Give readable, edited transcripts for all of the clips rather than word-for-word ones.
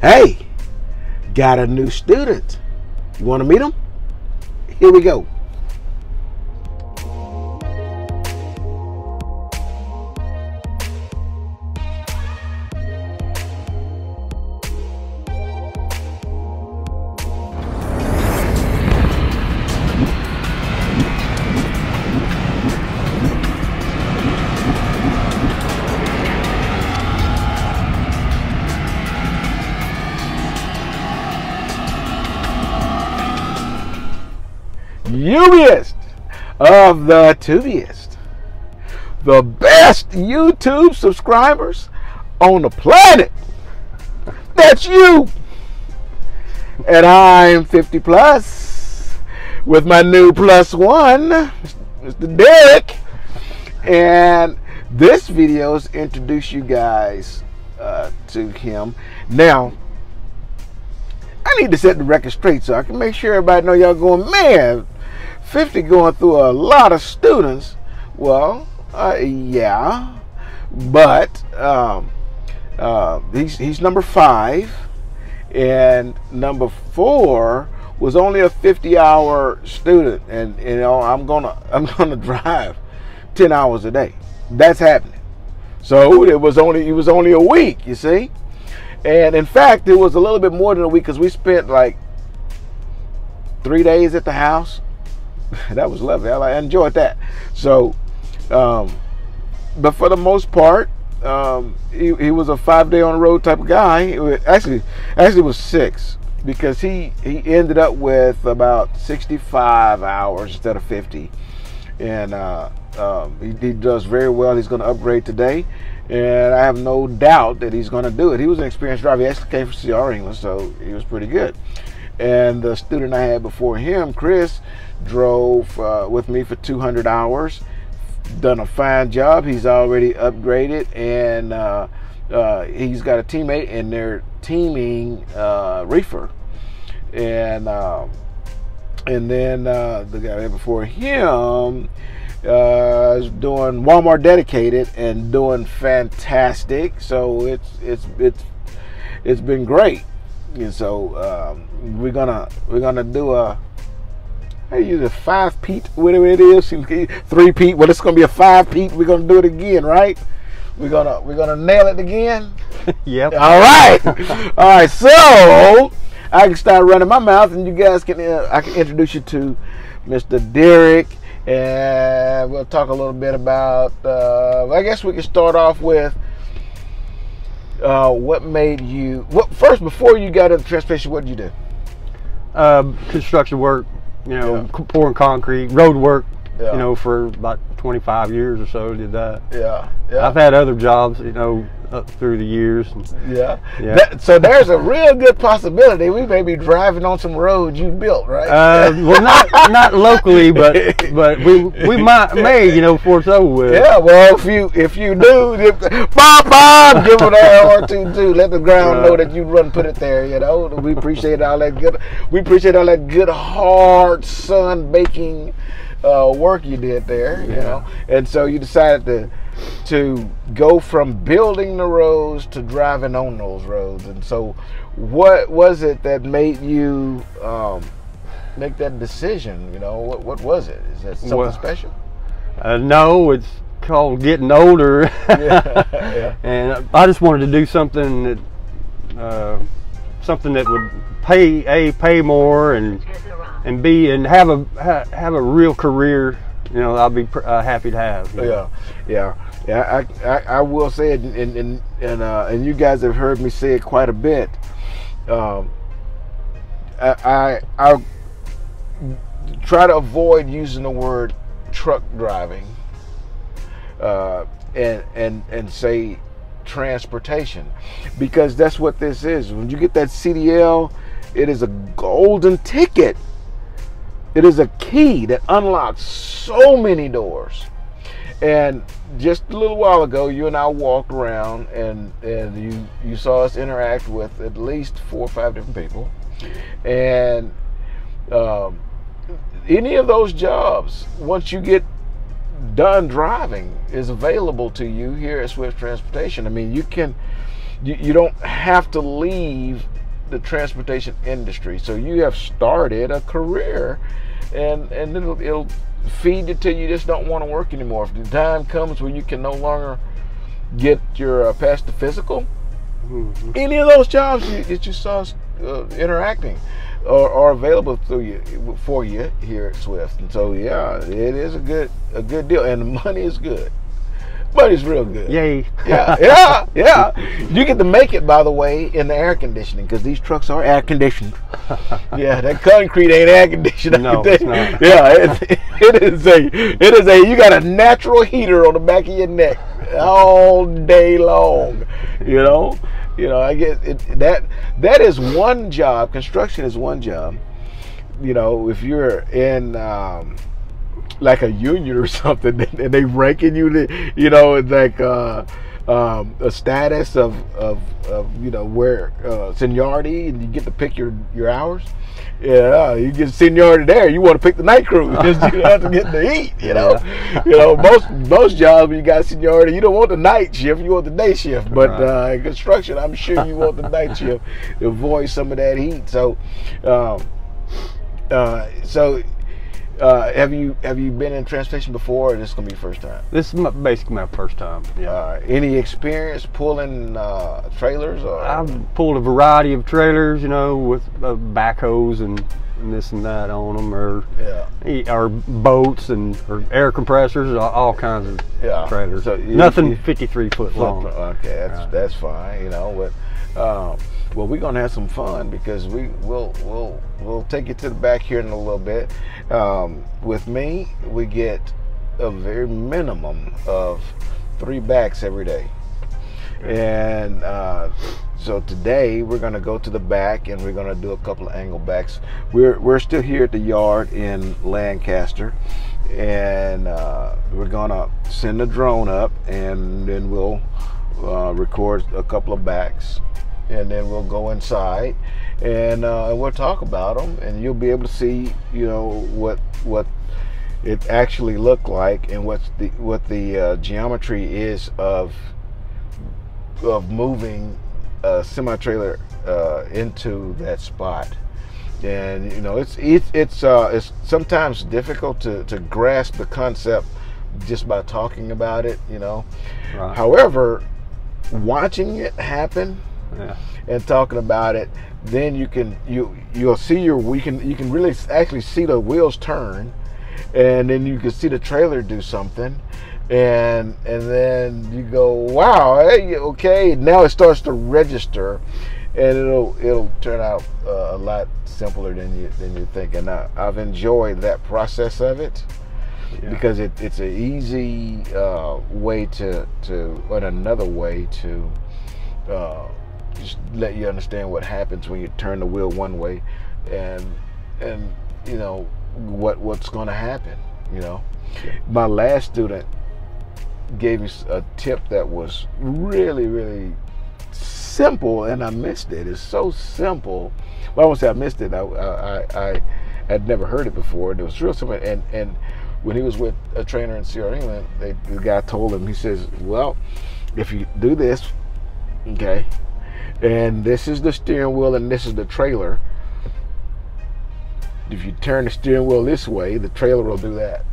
Hey, got a new student. You want to meet him? Here we go. Tubiest of the tubiest, the best YouTube subscribers on the planet. That's you. And I'm 50 plus with my new plus one, Mr. Derek. And this video is introduce you guys to him. Now, I need to set the record straight so I can make sure everybody know y'all going, man, 50 going through a lot of students. Well, yeah, but he's number 5, and number 4 was only a 50-hour student, and you know I'm gonna drive 10 hours a day. That's happening. So it was only a week, you see, and in fact it was a little bit more than a week because we spent like 3 days at the house. That was lovely. I enjoyed that. So, but for the most part, he was a 5-day on the road type of guy. It actually was 6 because he ended up with about 65 hours instead of 50, and he does very well. He's going to upgrade today, and I have no doubt that he's going to do it. He was an experienced driver. He actually came from CR English, so he was pretty good. And the student I had before him, Chris, drove with me for 200 hours, done a fine job. He's already upgraded, and he's got a teammate, and they're teaming reefer. And then the guy before him is doing Walmart dedicated and doing fantastic. So it's been great. And so we're gonna do a, I use a 5-peat, whatever it is, 3-peat. Well, it's gonna be a 5-peat. We're gonna do it again, right? We're gonna nail it again. Yep. All right. All right. So I can start running my mouth, and you guys can I can introduce you to Mr. Derek, and we'll talk a little bit about. I guess we can start off with. What made you? First, before you got into transportation, what did you do? Construction work, you know, pouring concrete, road work, you know, for about 25 years or so. Did that. Yeah. I've had other jobs, you know, up through the years. Yeah. So there's a real good possibility we may be driving on some roads you built, right? Well, not locally, but we may, you know, before it's over with. Yeah. Well, if you do, Bob, give it an R22. Let the ground know that you run, put it there. You know, we appreciate all that good. We appreciate all that good hard sun baking work you did there. You know, and so you decided to go from building the roads to driving on those roads. And so what was it that made you make that decision? You know, what was it? Is that something special? No, it's called getting older. And I just wanted to do something that would pay more and have a real career. You know, I'll be happy to have. Yeah. I will say it, and you guys have heard me say it quite a bit. I try to avoid using the word truck driving, and say transportation, because that's what this is. When you get that CDL, it is a golden ticket. It is a key that unlocks so many doors. And just a little while ago, you and I walked around, and you saw us interact with at least 4 or 5 different people. And any of those jobs, once you get done driving, is available to you here at Swift Transportation. I mean, you can you don't have to leave the transportation industry. So you have started a career, and it'll feed you till you just don't want to work anymore. If the time comes when you can no longer get your past the physical, any of those jobs that you saw interacting are available for you here at Swift. And so yeah, it is a good deal, and the money is good. Money's real good. Yay. Yeah. You get to make it, by the way, in the air conditioning, because these trucks are air conditioned. Yeah, that concrete ain't air conditioned. No, it's not. Yeah, it is a. You got a natural heater on the back of your neck all day long. You know. I get it. That is one job. Construction is one job. You know, if you're in like a union or something, and they ranking you, like a status of where seniority, and you get to pick your hours. Yeah, you get seniority there. You want to pick the night crew because you have to get to eat. Most jobs you got seniority, you don't want the night shift, you want the day shift. But in construction, I'm sure you want the night shift to avoid some of that heat. So, have you been in transportation before, or this is gonna be your first time? This is basically my first time. Yeah. Any experience pulling trailers? Or? I've pulled a variety of trailers, with backhoes and this and that on them, or boats or air compressors, all kinds of trailers. So nothing 53 foot long. Okay, that's fine. Well, we're gonna have some fun, because we'll take you to the back here in a little bit. With me, we get a very minimum of 3 backs every day, and so today we're gonna go to the back and we're gonna do a couple of angle backs. We're still here at the yard in Lancaster, and we're gonna send a drone up, and then we'll record a couple of backs. And then we'll go inside, and we'll talk about them, and you'll be able to see, what it actually looked like, and what the geometry is of moving a semi-trailer into that spot. And it's sometimes difficult to grasp the concept just by talking about it. Right. However, watching it happen. Yeah. And talking about it, then you'll see you can really actually see the wheels turn, and then you can see the trailer do something, and then you go, wow, hey, okay, now it starts to register, and it'll turn out a lot simpler than you think. And I've enjoyed that process of it. Yeah. Because it's an easy way to another way to just let you understand what happens when you turn the wheel one way, and what's going to happen. My last student gave me a tip that was really, really simple, and I missed it. It's so simple. Well, I won't say I missed it. I had never heard it before. It was real simple. And when he was with a trainer in Sierra England, the guy told him, he says, well, if you do this, okay, and this is the steering wheel and this is the trailer, if you turn the steering wheel this way, the trailer will do that.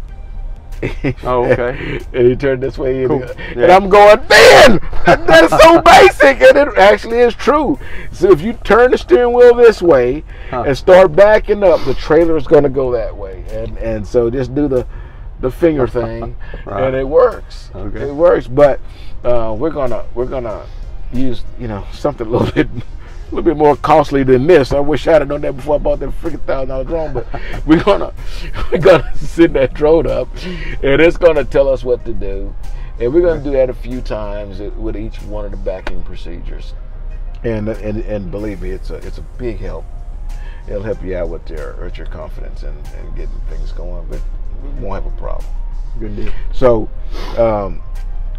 Oh, okay. And you turn this way, cool. And I'm going, man, that is so basic, and it actually is true. So if you turn the steering wheel this way and start backing up, the trailer is going to go that way, and so just do the finger thing, right. And it works. Okay. It works, but we're gonna use something a little bit more costly than this. I wish I'd have done that before I bought that freaking $1,000 drone. But we're gonna send that drone up, and it's gonna tell us what to do, and we're gonna do that a few times with each one of the backing procedures. And believe me, it's a big help. It'll help you out with your confidence and getting things going. But we won't have a problem. Good deal. So,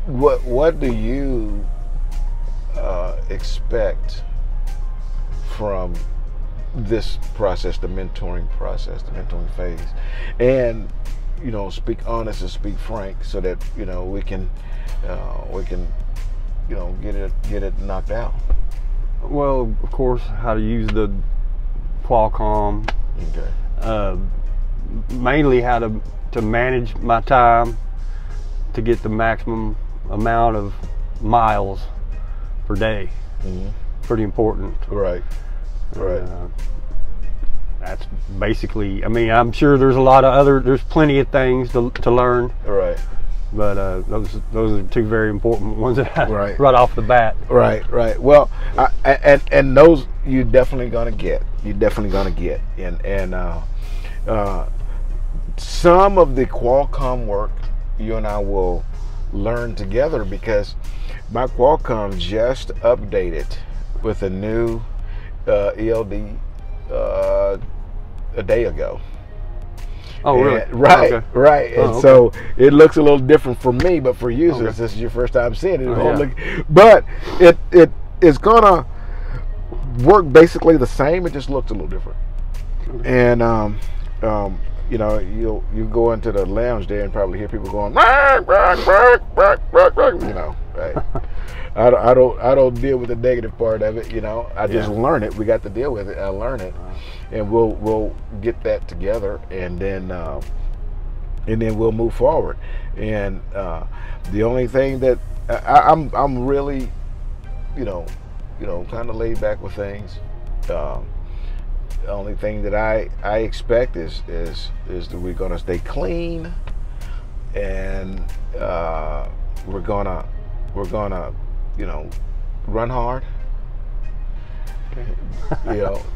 what do you expect from this process, the mentoring process, the mentoring phase? And speak honest and speak frank, so that we can get it knocked out? Well, of course, how to use the Qualcomm. Okay. Mainly how to manage my time to get the maximum amount of miles per day. Mm-hmm. Pretty important. Right. Right. That's basically. I mean, I'm sure there's plenty of things to learn. Right. But those are two very important ones right off the bat. Right. Well, and those you're definitely gonna get. And some of the Qualcomm work you and I will learn together, because my Qualcomm just updated with a new ELD a day ago. Oh, really? Right, okay. Right. And okay. So it looks a little different for me, but for you, since this is your first time seeing it, but it is gonna work basically the same. It just looks a little different. And you go into the lounge there and probably hear people going, bark, bark, bark, bark, bark, bark, right? I don't deal with the negative part of it, I just learn it. We got to deal with it. I learn it, and we'll get that together, and then we'll move forward. And the only thing that I'm really, kind of laid back with things. The only thing that I expect is that we're gonna stay clean, and we're gonna run hard.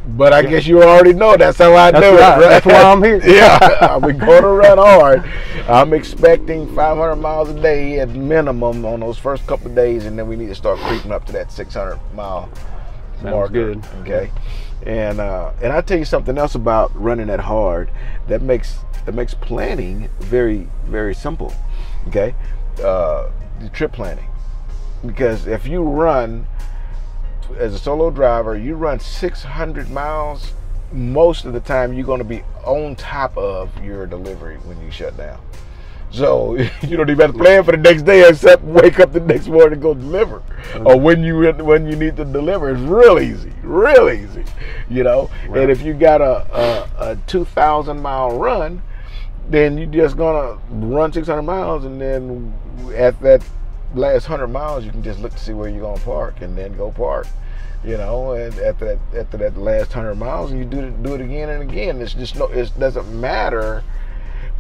But I guess you already know that's how I do it. Right? That's why I'm here. Yeah, we're gonna run hard. I'm expecting 500 miles a day at minimum on those first couple of days, and then we need to start creeping up to that 600-mile marker. Good. Okay. And I'll tell you something else about running that hard that makes planning very, very simple. Okay, the trip planning, because if you run as a solo driver, you run 600 miles, most of the time you're going to be on top of your delivery when you shut down. So you don't even have to plan for the next day except wake up the next morning and go deliver, or when you need to deliver. It's real easy, And if you got a 2,000-mile run, then you're just gonna run 600 miles, and then at that last 100 miles, you can just look to see where you're gonna park, and then go park. And after that last 100 miles, and you do it again and again. It doesn't matter.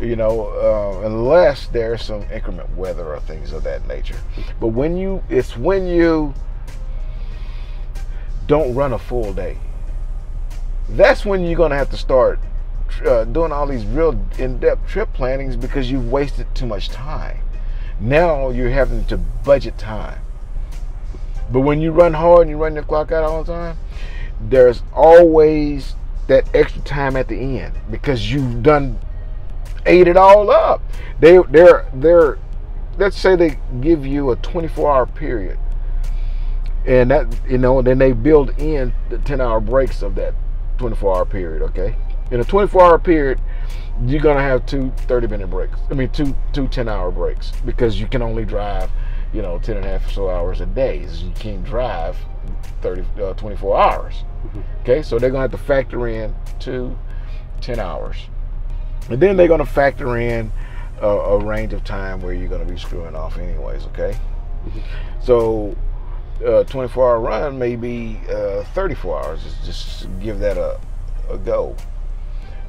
Unless there's some inclement weather or things of that nature. But when you don't run a full day, that's when you're going to have to start doing all these real in-depth trip plannings, because you've wasted too much time. Now you're having to budget time. But when you run hard and you run your clock out all the time, there's always that extra time at the end, because you've ate it all up. They're let's say they give you a 24-hour period, and that then they build in the 10-hour breaks of that 24-hour period. Okay, in a 24-hour period, you're gonna have two 30-minute breaks. I mean, two 10-hour breaks, because you can only drive 10 and a half or so hours a day. So you can't drive 24 hours. Okay, so they're gonna have to factor in 2 10 hours. And then they're going to factor in a range of time where you're going to be screwing off anyways, okay? So a 24-hour run may be 34 hours. Just give that a go.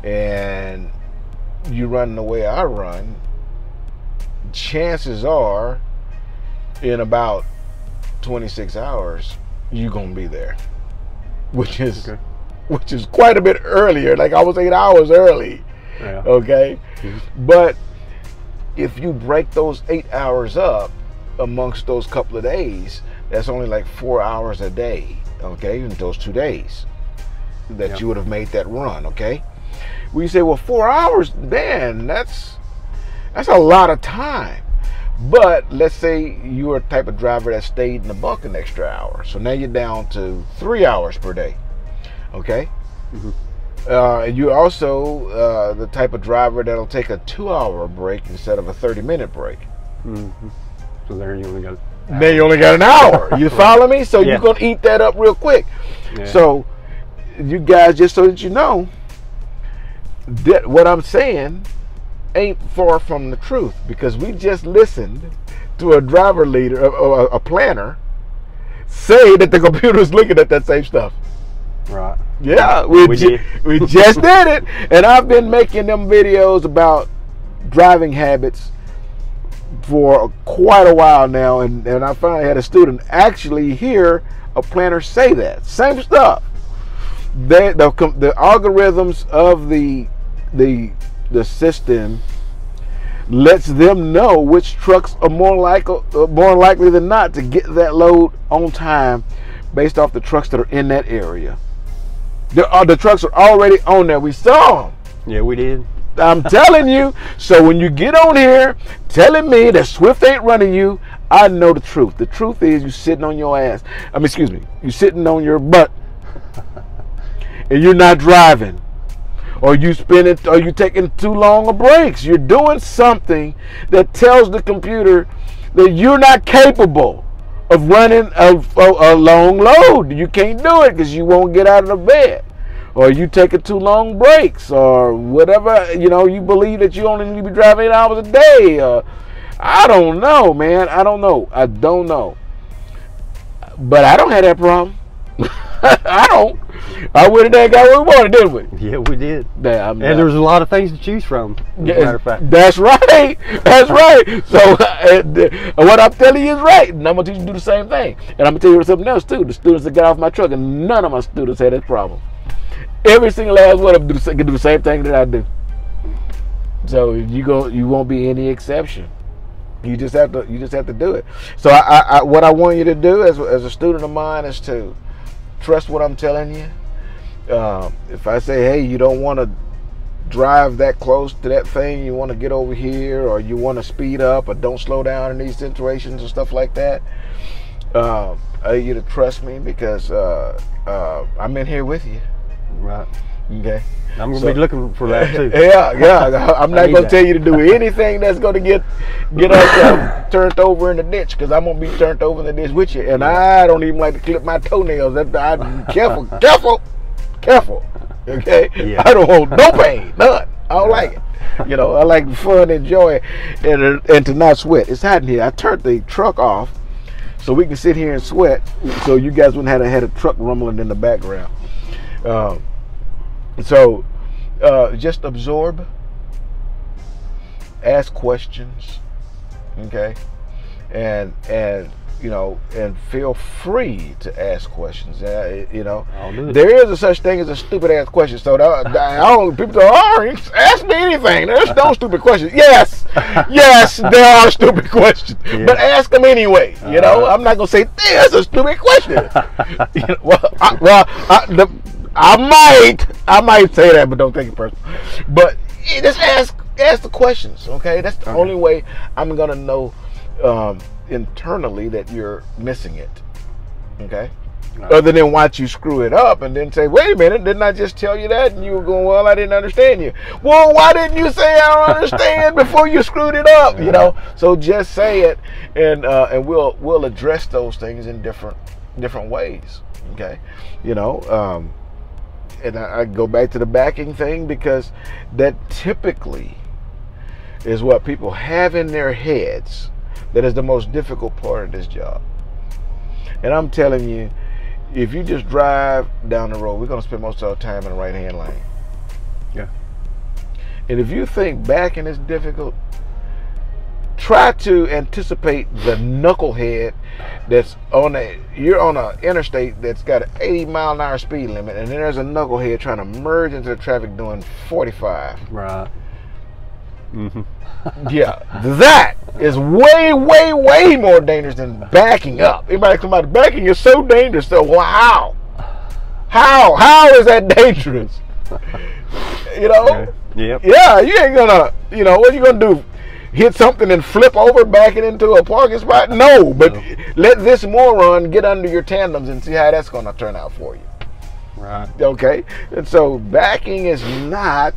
And you run the way I run, chances are in about 26 hours, you're going to be there, which is quite a bit earlier, like almost 8 hours early. Yeah. Okay, but if you break those 8 hours up amongst those couple of days, that's only like 4 hours a day. Okay, in those 2 days that you would have made that run. Okay, well, you say, well, 4 hours, man, that's a lot of time. But let's say you're a type of driver that stayed in the bunk an extra hour, so now you're down to 3 hours per day. Okay. And you're also the type of driver that'll take a 2-hour break instead of a 30-minute break. So there you only got. Then you only got an hour. You follow me? So Yeah. you're gonna eat that up real quick. Yeah. So you guys, just so that you know, that what I'm saying ain't far from the truth, because we just listened to a driver leader, a planner, say that the computer is looking at that same stuff. Right. Yeah, we just did it. And I've been making them videos about driving habits for quite a while now, and I finally had a student actually hear a planner say that same stuff. The algorithms of the system lets them know which trucks are more likely than not to get that load on time, based off the trucks that are in that area. The trucks are already on there. We saw them. Yeah, we did. I'm telling you. So when you get on here telling me that Swift ain't running you, I know the truth. The truth is you sitting on your ass. Excuse me. You sitting on your butt and you're not driving, or you taking too long of breaks. You're doing something that tells the computer that you're not capable of running a long load. You can't do it because you won't get out of the bed, or you taking too long breaks, or whatever. You believe that you only need to be driving 8 hours a day. I don't know, man. I don't know. But I don't have that problem. I don't. I went in there and got what we wanted, didn't we? Yeah, we did. Yeah, and there's a lot of things to choose from, as a matter of fact. That's right. That's right. So what I'm telling you is right. And I'm going to teach you to do the same thing. And I'm going to tell you something else, too. The students that got off my truck, and none of my students had that problem. Every single last one of them can do the same thing that I do. So you won't be any exception. You just have to do it. So what I want you to do as a student of mine is to trust what I'm telling you. If I say, hey, you don't want to drive that close to that thing, you want to get over here, or you want to speed up, or don't slow down in these situations and stuff like that, I need you to trust me, because I'm in here with you. Right. Okay. I'm going to be looking for that too. Yeah. I'm not going to tell you to do anything that's going to get us turned over in the ditch, because I'm going to be turned over in the ditch with you. And I don't even like to clip my toenails. I'm careful. Okay. Yeah. I don't hold no pain, none. I don't like it. I like fun and joy, and to not sweat. It's hot in here. I turned the truck off so we can sit here and sweat, so you guys wouldn't have had a truck rumbling in the background. So just absorb, ask questions, okay, and feel free to ask questions. There is a such thing as a stupid ass question. So people say, "Oh, ask me anything." There's no stupid questions. Yes, there are stupid questions, but ask them anyway. I'm not gonna say there's a stupid question. I might say that, but don't take it personal. But just ask the questions, okay? That's the only way I'm gonna know internally that you're missing it, okay? Other than watch you screw it up and then say, wait a minute, didn't I just tell you that? And you were going, well, I didn't understand you. Well, why didn't you say I don't understand before you screwed it up? So just say it, and we'll address those things in different ways, okay? And I go back to the backing thing, because that typically is what people have in their heads that is the most difficult part of this job. And I'm telling you, if you just drive down the road, we're going to spend most of our time in the right-hand lane. Yeah. And if you think backing is difficult, try to anticipate the knucklehead that's you're on an interstate that's got an 80-mile-an-hour speed limit, and then there's a knucklehead trying to merge into the traffic doing 45. Right. Mm-hmm. Yeah, that is way, way, way more dangerous than backing up. Everybody come out, backing is so dangerous. So, wow, how is that dangerous? Yep. Yeah, you ain't gonna, what are you gonna do? Hit something and flip over, back it into a parking spot? No, but let this moron get under your tandems and see how that's going to turn out for you. Right. Okay? And so backing is not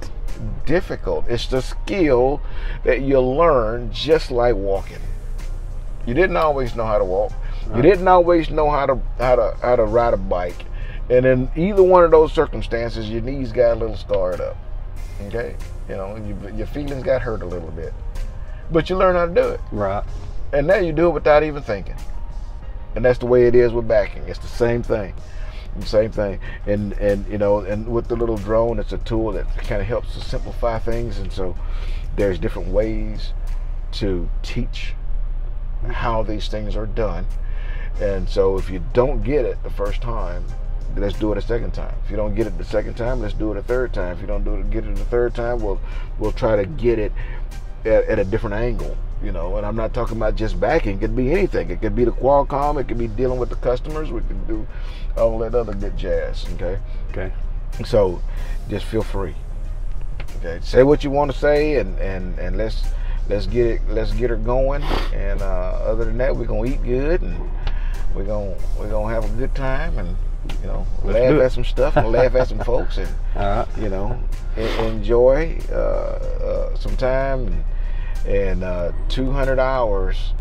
difficult. It's the skill that you learn just like walking. You didn't always know how to walk. You didn't always know how to ride a bike. And in either one of those circumstances, your knees got a little scarred up. Okay? You know, your feelings got hurt a little bit. But you learn how to do it. Right. And now you do it without even thinking. And that's the way it is with backing. It's the same thing. The same thing. And you know, and with the little drone, it's a tool that kind of helps to simplify things. And so there's different ways to teach how these things are done. And so if you don't get it the first time, let's do it a second time. If you don't get it the second time, let's do it a third time. If you don't get it the third time, we'll try to get it at a different angle, you know. And I'm not talking about just backing. It could be anything. It could be the Qualcomm. It could be dealing with the customers. We can do all that other good jazz. Okay. Okay. So just feel free. Okay. Say what you want to say, and let's get her going. And other than that, we're gonna eat good, and we're gonna have a good time, and you know, laugh at some stuff, and laugh at some folks, and you know, enjoy some time. And 200 hours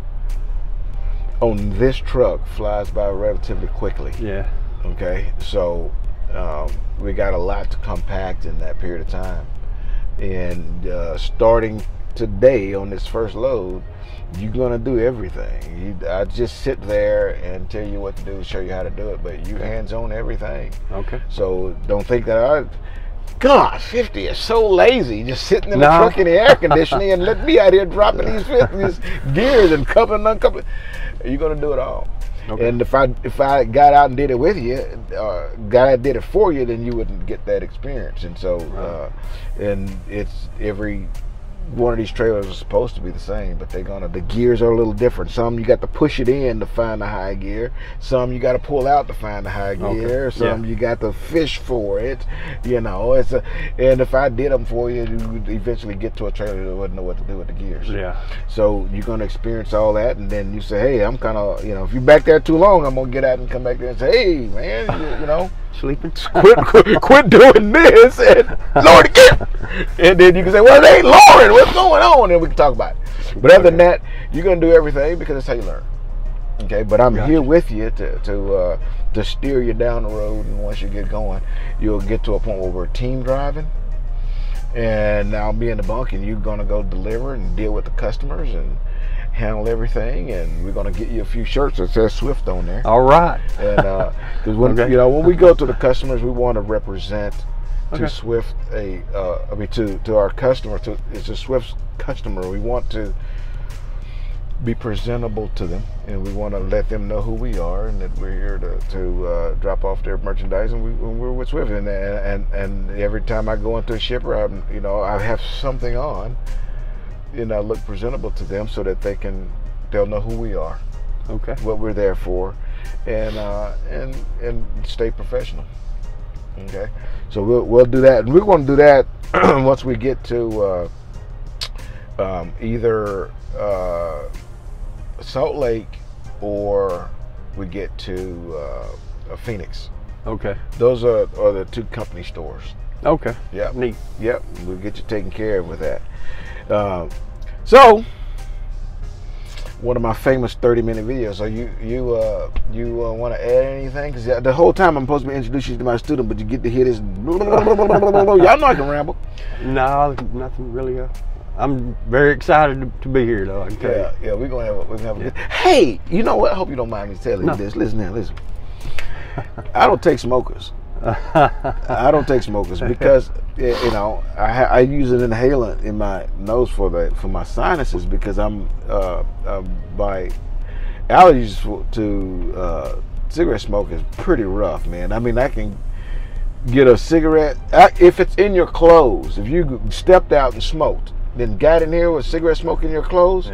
on this truck flies by relatively quickly. Yeah. Okay. So we got a lot to compact in that period of time, and starting today on this first load, you're gonna do everything. I just sit there and tell you what to do, show you how to do it, but you hands-on everything. Okay. So don't think that God, 50 is so lazy, just sitting in the truck in the air conditioning and let me out here dropping these gears and coupling and uncoupling. You're gonna do it all. Okay. And if I got out and did it with you, guy did it for you, then you wouldn't get that experience. And so, and it's every one of these trailers is supposed to be the same, but the gears are a little different. Some you got to push it in to find the high gear. Some you got to pull out to find the high gear. Some you got to fish for it. You know, and if I did them for you, you would eventually get to a trailer that wouldn't know what to do with the gears. Yeah. So you're gonna experience all that, and then you say, hey, I'm kind of, you know, if you're back there too long, I'm gonna get out and come back there and say, hey, man, you know. Sleeping. Quit doing this, and lower the gear. And then you can say, well, it ain't lowering. What's going on? And we can talk about it. But other than that, you're gonna do everything because that's how you learn. Okay, but I'm here with you to steer you down the road, and once you get going, you'll get to a point where we're team driving, and I'll be in the bunk, and you're gonna go deliver and deal with the customers and handle everything, and we're gonna get you a few shirts that says Swift on there. All right. And because when you know, when we go to the customers, we want to represent to Swift to our customer. It's a Swift customer. We want to be presentable to them, and we want to let them know who we are, and that we're here to drop off their merchandise, and we're with Swift. And every time I go into a shipper, I have something on. And I look presentable to them so that they'll know who we are, what we're there for, and stay professional. Okay, so we'll do that, and we're going to do that once we get to either Salt Lake or we get to Phoenix. Okay, those are the two company stores. Okay, yeah, neat. Yep, we'll get you taken care of with that. So one of my famous 30-minute videos. So you want to add anything? Because the whole time I'm supposed to be introducing you to my student, but you get to hear this. Y'all know I can ramble. No, nothing really. I'm very excited to be here, though. I can tell you. Yeah, we're gonna have a good. Hey, you know what? I hope you don't mind me telling you this. Listen now, listen. I don't take smokers. I don't take smokers because I use an inhalant in my nose for my sinuses, because my allergies to cigarette smoke is pretty rough, man. I mean, I can get a cigarette if it's in your clothes. If you stepped out and smoked, then got in here with cigarette smoke in your clothes,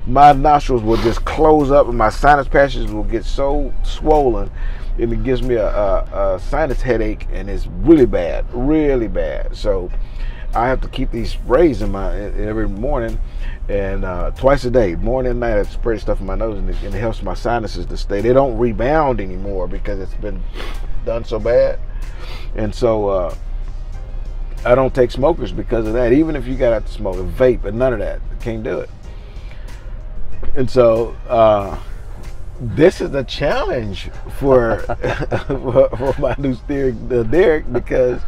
my nostrils will just close up and my sinus passages will get so swollen, and it gives me a sinus headache, and it's really bad, really bad. So I have to keep these sprays in every morning, and twice a day, morning and night. I spray stuff in my nose, and it helps my sinuses to stay. They don't rebound anymore because it's been done so bad. And so I don't take smokers because of that. Even if you got out to smoke, a vape, and none of that, can't do it. And so this is a challenge for for my new steering Derek, because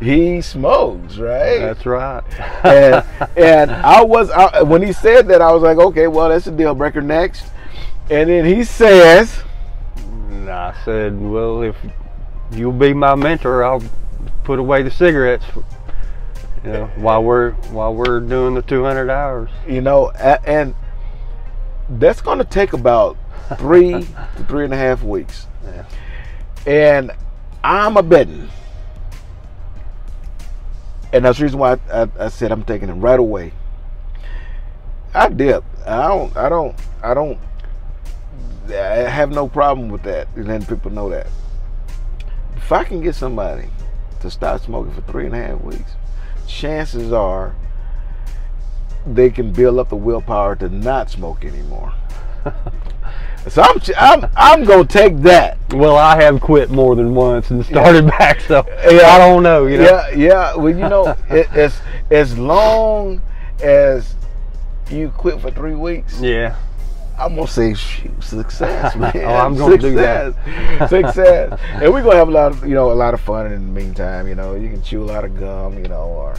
he smokes, right? That's right. and when he said that, I was like, okay, well, that's a deal breaker. Next. And then he says, and I said, well, if you'll be my mentor, I'll put away the cigarettes, you know, while we're doing the 200 hours. You know, and that's going to take about 3 to 3.5 weeks. Yeah. And I'm a betting, and that's the reason why I said I'm taking him right away. I dip. I have no problem with that, and letting people know that. If I can get somebody to stop smoking for 3.5 weeks, chances are they can build up the willpower to not smoke anymore. So I'm gonna take that. Well, I have quit more than once and started back, so yeah. I don't know. You know. Yeah. Well, you know, as long as you quit for 3 weeks. Yeah. I'm gonna say success, man. Oh, I'm gonna do that. Success, and we're gonna have a lot of fun in the meantime. You know, you can chew a lot of gum, you know, or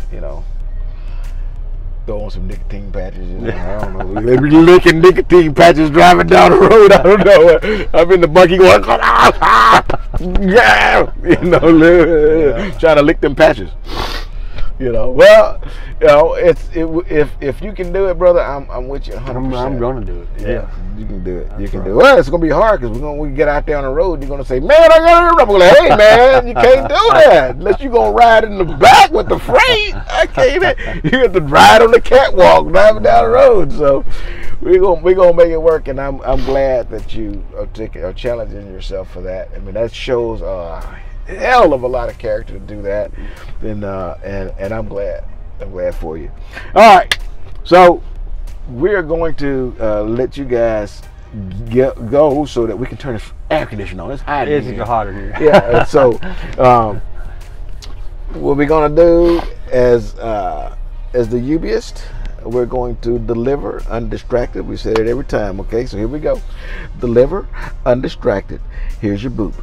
throw on some nicotine patches. You know, I don't know. They be licking nicotine patches driving down the road. I don't know. I'm in the buggy going, yeah, trying to lick them patches. You know, well, you know, if you can do it, brother, I'm with you 100%. I'm gonna do it. Yeah, you can do it. You can do it. Well, it's gonna be hard because we get out there on the road. You're gonna say, man, I got it. I'm gonna say, hey, man, you can't do that unless you gonna ride in the back with the freight. I can't. You have to ride on the catwalk driving down the road. So we're gonna make it work, and I'm glad that you are challenging yourself for that. I mean, that shows hell of a lot of character to do that, and I'm glad for you. All right, so we're going to let you guys go so that we can turn this air conditioner on. It's hot in here. It's hot in here. Yeah. And so what we're gonna do as the Ubiest, we're going to deliver undistracted. We say it every time. Okay, so here we go. Deliver undistracted. Here's your boop.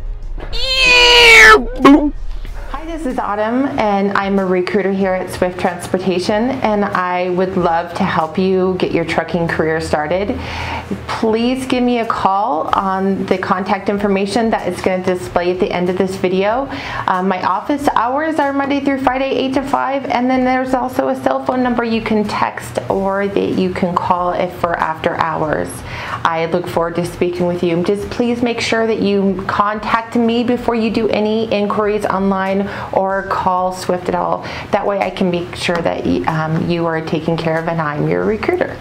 Hi, this is Autumn, and I'm a recruiter here at Swift Transportation, and I would love to help you get your trucking career started. Please give me a call on the contact information that is going to display at the end of this video. My office hours are Monday through Friday, 8 to 5, and then there's also a cell phone number you can text or that you can call if for after hours. I look forward to speaking with you. Just please make sure that you contact me before you do any inquiries online or call Swift at all. That way I can make sure that you are taken care of and I'm your recruiter.